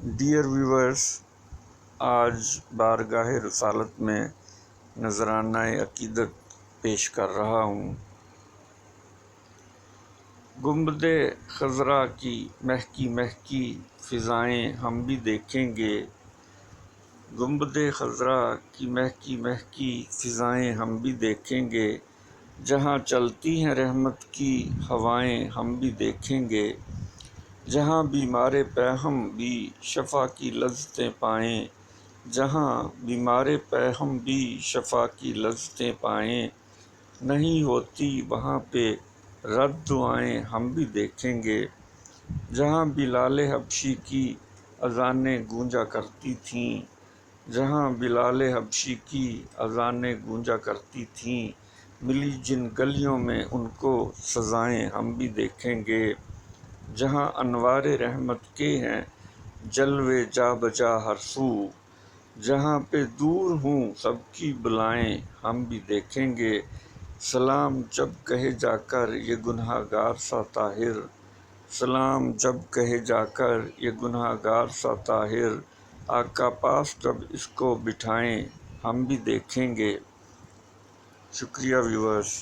Dear viewers, آج بارگاہ رسالت میں نذرانہ عقیدت پیش کر رہا ہوں۔ گنبد خضرا کی مہکی مہکی فضائیں ہم بھی دیکھیں گے، گنبد خضرا کی مہکی مہکی فضائیں ہم بھی دیکھیں گے، جہاں چلتی ہیں رحمت کی ہوائیں ہم بھی دیکھیں گے، جہاں بیمار پیہم بھی شفا کی لذتیں پائیں، جہاں بیمار پیہم بھی شفا کی لذتیں پائیں، نہیں ہوتی وہاں پہ رد دعائیں ہم بھی دیکھیں گے، جہاں بلال حبشی کی اذانیں گونجا کرتی تھیں، جہاں بلال حبشی کی اذانیں گونجا کرتی تھیں، ملی جن گلیوں میں ان کو سزائیں ہم بھی دیکھیں گے، جہاں انوار رحمت کے ہیں جلوے جا بجا ہر سو، جہاں پہ دور ہوں سب کی بلائیں ہم بھی دیکھیں گے، سلام جب کہے جا کر یہ گناہ گار سا طاہر، سلام جب کہے جا کر یہ گناہ گار سا طاہر، آقا پاس جب اس کو بٹھائیں ہم بھی دیکھیں گے۔ شکریہ ویورز۔